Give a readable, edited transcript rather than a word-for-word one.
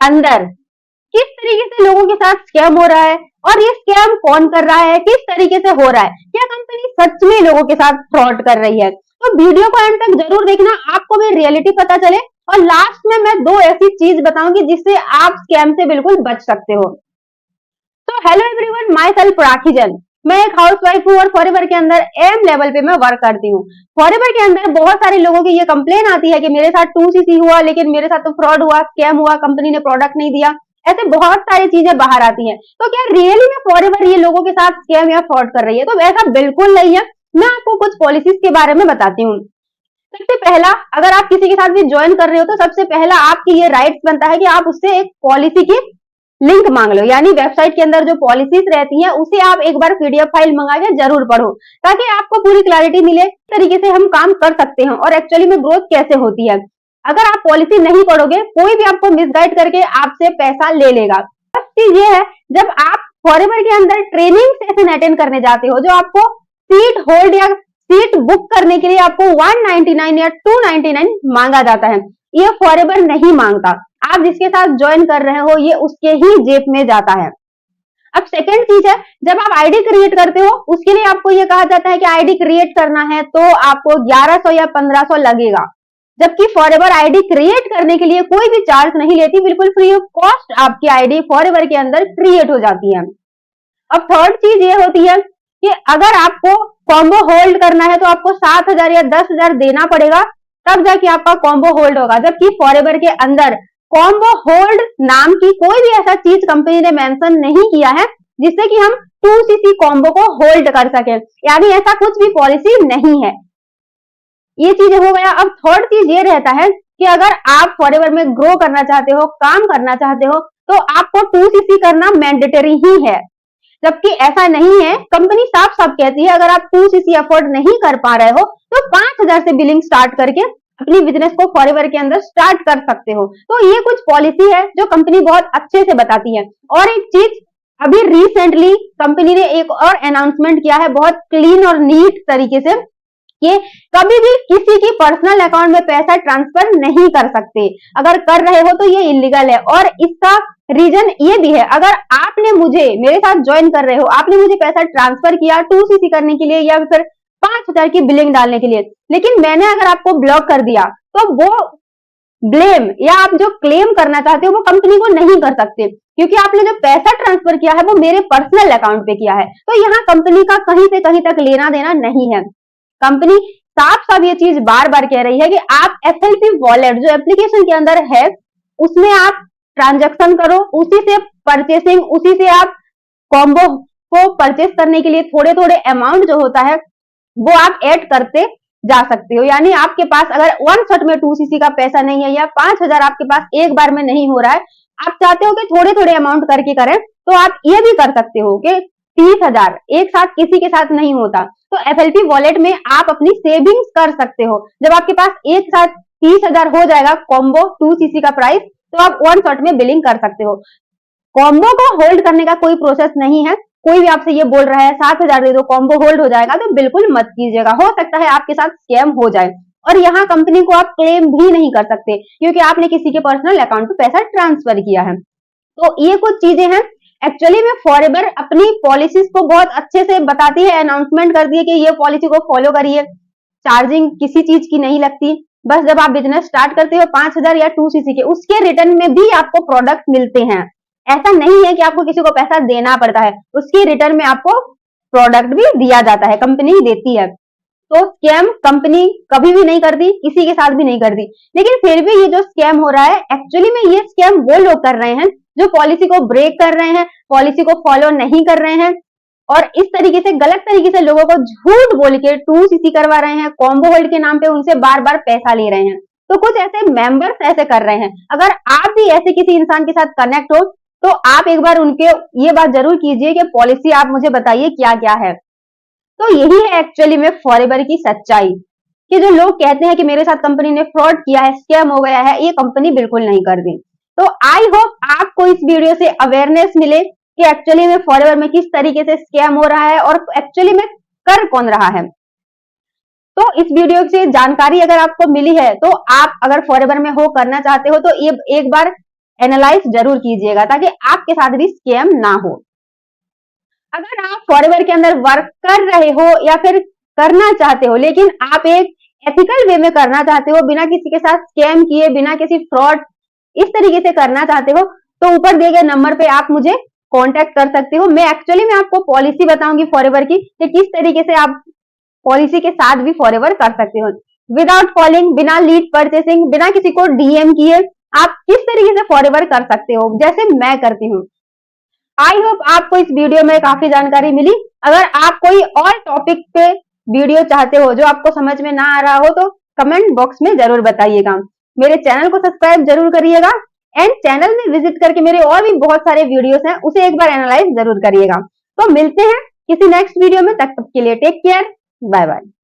अंदर किस तरीके से लोगों के साथ स्कैम हो रहा है और ये स्कैम कौन कर रहा है, किस तरीके से हो रहा है, क्या कंपनी सच में लोगों के साथ फ्रॉड कर रही है। तो वीडियो को एंड तक जरूर देखना, आपको भी रियलिटी पता चले और लास्ट में मैं 2 ऐसी चीज बताऊंगी जिससे आप स्कैम से बिल्कुल बच सकते हो। तो हेलो एवरीवन, माय सेल्फ राखी जैन। मैं एक हाउसवाइफ हूँ और फॉरएवर के अंदर एम लेवल पे मैं वर्क करती हूँ। फॉरएवर के अंदर बहुत सारे लोगों की ये कंप्लेन आती है कि मेरे साथ 2cc हुआ, लेकिन मेरे साथ तो फ्रॉड हुआ, स्कैम हुआ, कंपनी ने प्रोडक्ट नहीं दिया। ऐसे बहुत सारी चीजें बाहर आती हैं। तो क्या रियली में फॉरएवर ये लोगों के साथ स्कैम या फ्रॉड कर रही है? तो ऐसा बिल्कुल नहीं है। मैं आपको कुछ पॉलिसीज के बारे में बताती हूँ। सबसे पहला, अगर आप किसी के साथ भी ज्वाइन कर रहे हो तो सबसे पहला आपकी ये राइट्स बनता है कि आप उससे एक पॉलिसी की लिंक मांग लो, यानी वेबसाइट के अंदर जो पॉलिसीज रहती हैं उसे आप एक बार पीडीएफ फाइल मंगा के जरूर पढ़ो, ताकि आपको पूरी क्लैरिटी मिले किस तरीके से हम काम कर सकते हैं और एक्चुअली में ग्रोथ कैसे होती है। अगर आप पॉलिसी नहीं पढ़ोगे, कोई भी आपको मिसगाइड करके आपसे पैसा ले लेगा। फर्स्ट चीज ये है, जब आप फॉरएवर के अंदर ट्रेनिंग सेशन अटेंड करने जाते हो, जो आपको सीट होल्ड या सीट बुक करने के लिए आपको 199 या 299 मांगा जाता है, ये फॉरएवर नहीं मांगता। आप जिसके साथ ज्वाइन कर रहे हो ये उसके ही जेब में जाता है। अब सेकंड चीज है, जब आप आईडी क्रिएट करते हो उसके लिए आपको ये कहा जाता है कि आईडी क्रिएट करना है तो आपको 1100 या 1500 लगेगा, जबकि फॉरएवर आईडी क्रिएट करने के लिए कोई भी चार्ज नहीं लेती, बिल्कुल फ्री ऑफ कॉस्ट आपकी आईडी फॉरएवर के अंदर क्रिएट हो जाती है। अब थर्ड चीज ये होती है कि अगर आपको कॉम्बो होल्ड करना है तो आपको 7000 या 10,000 देना पड़ेगा, तब जाके आपका कॉम्बो होल्ड होगा। जबकि फॉरएवर के अंदर कॉम्बो होल्ड नाम की कोई भी ऐसा चीज कंपनी ने मेंशन नहीं किया है जिससे कि हम 2cc कॉम्बो को होल्ड कर सके, यानी ऐसा कुछ भी पॉलिसी नहीं है। ये चीज हो गया। अब थर्ड चीज ये रहता है कि अगर आप फॉरएवर में ग्रो करना चाहते हो, काम करना चाहते हो, तो आपको 2cc करना मैंडेटरी ही है, जबकि ऐसा नहीं है। कंपनी साफ साफ कहती है अगर आप 2cc अफोर्ड नहीं कर पा रहे हो तो 5000 से बिलिंग स्टार्ट करके अपनी बिजनेस को फॉरएवर के अंदर स्टार्ट कर सकते हो। तो ये कुछ पॉलिसी है जो कंपनी बहुत अच्छे से बताती है। और एक चीज, अभी रिसेंटली कंपनी ने एक और अनाउंसमेंट किया है बहुत क्लीन और नीट तरीके से कि कभी भी किसी की पर्सनल अकाउंट में पैसा ट्रांसफर नहीं कर सकते। अगर कर रहे हो तो ये इलीगल है। और इसका रीजन ये भी है, अगर आपने मुझे, मेरे साथ ज्वाइन कर रहे हो, आपने मुझे पैसा ट्रांसफर किया 2cc करने के लिए या फिर 5000 की बिलिंग डालने के लिए, लेकिन मैंने अगर आपको ब्लॉक कर दिया तो वो ब्लेम या आप जो क्लेम करना चाहते हो वो कंपनी को नहीं कर सकते, क्योंकि आपने जो पैसा ट्रांसफर किया है वो मेरे पर्सनल अकाउंट पे किया है। तो यहाँ कंपनी का कहीं से कहीं तक लेना देना नहीं है। कंपनी साफ साफ ये चीज बार बार कह रही है कि आप एफएलपी वॉलेट जो एप्लीकेशन के अंदर है उसमें आप ट्रांजैक्शन करो, उसी से परचेसिंग, उसी से आप कॉम्बो को परचेस करने के लिए थोड़े थोड़े अमाउंट जो होता है वो आप ऐड करते जा सकते हो। यानी आपके पास अगर वन शॉट में 2cc का पैसा नहीं है या 5000 आपके पास एक बार में नहीं हो रहा है, आप चाहते हो कि थोड़े थोड़े अमाउंट करके करें, तो आप ये भी कर सकते हो कि 30,000 एक साथ किसी के साथ नहीं होता, तो एफएलपी वॉलेट में आप अपनी सेविंग्स कर सकते हो। जब आपके पास एक साथ 30,000 हो जाएगा कॉम्बो 2cc का प्राइस, तो आप वन शॉट में बिलिंग कर सकते हो। कॉम्बो को होल्ड करने का कोई प्रोसेस नहीं है। कोई भी आपसे ये बोल रहा है 7000 दे दो कॉम्बो होल्ड हो जाएगा, तो बिल्कुल मत कीजिएगा, हो सकता है आपके साथ स्कैम हो जाए। और यहाँ कंपनी को आप क्लेम भी नहीं कर सकते क्योंकि आपने किसी के पर्सनल अकाउंट पे पैसा ट्रांसफर किया है। तो ये कुछ चीजें हैं। एक्चुअली में फॉरएवर अपनी पॉलिसीज को बहुत अच्छे से बताती है, अनाउंसमेंट करती है कि ये पॉलिसी को फॉलो करिए। चार्जिंग किसी चीज की नहीं लगती, बस जब आप बिजनेस स्टार्ट करते हो 5000 या 2cc के, उसके रिटर्न में भी आपको प्रोडक्ट मिलते हैं। ऐसा नहीं है कि आपको किसी को पैसा देना पड़ता है, उसके रिटर्न में आपको प्रोडक्ट भी दिया जाता है, कंपनी देती है। तो स्कैम कंपनी कभी भी नहीं करती, किसी के साथ भी नहीं करती। लेकिन फिर भी ये जो स्कैम हो रहा है, एक्चुअली में ये स्कैम वो लोग कर रहे हैं जो पॉलिसी को ब्रेक कर रहे हैं, पॉलिसी को फॉलो नहीं कर रहे हैं और इस तरीके से गलत तरीके से लोगों को झूठ बोल के 2cc करवा रहे हैं, कॉम्बो होल्ड के नाम पे उनसे बार बार पैसा ले रहे हैं। तो कुछ ऐसे मेंबर्स ऐसे कर रहे हैं। अगर आप भी ऐसे किसी इंसान के साथ कनेक्ट हो तो आप एक बार उनके ये बात जरूर कीजिए कि पॉलिसी आप मुझे बताइए क्या क्या है। तो यही है एक्चुअली में फॉरएवर की सच्चाई, कि जो लोग कहते हैं कि मेरे साथ कंपनी ने फ्रॉड किया है, स्कैम हो गया है, ये कंपनी बिल्कुल नहीं करती। तो आई होप आपको इस वीडियो से अवेयरनेस मिले कि एक्चुअली में फॉरएवर में किस तरीके से स्कैम हो रहा है और एक्चुअली में कर कौन रहा है। तो इस वीडियो से जानकारी अगर आपको मिली है तो आप अगर फॉरएवर में हो, करना चाहते हो, तो ये एक बार एनालाइज जरूर कीजिएगा ताकि आपके साथ भी स्कैम ना हो। अगर आप फॉरएवर के अंदर वर्क कर रहे हो या फिर करना चाहते हो, लेकिन आप एक एथिकल वे में करना चाहते हो, बिना किसी के साथ स्कैम किए, बिना किसी फ्रॉड इस तरीके से करना चाहते हो, तो ऊपर दिए गए नंबर पे आप मुझे कांटेक्ट कर सकते हो। मैं एक्चुअली में आपको पॉलिसी बताऊंगी फॉरएवर की कि किस तरीके से आप पॉलिसी के साथ भी फॉरएवर कर सकते हो। विदाउट कॉलिंग, बिना लीड परचेसिंग, बिना किसी को डीएम किए आप किस तरीके से फॉरएवर कर सकते हो, जैसे मैं करती हूँ। आई होप आपको इस वीडियो में काफी जानकारी मिली। अगर आप कोई और टॉपिक पे वीडियो चाहते हो जो आपको समझ में ना आ रहा हो तो कमेंट बॉक्स में जरूर बताइएगा। मेरे चैनल को सब्सक्राइब जरूर करिएगा एंड चैनल में विजिट करके मेरे और भी बहुत सारे वीडियोस हैं, उसे एक बार एनालाइज जरूर करिएगा। तो मिलते हैं किसी नेक्स्ट वीडियो में, तब तक के लिए टेक केयर, बाय बाय।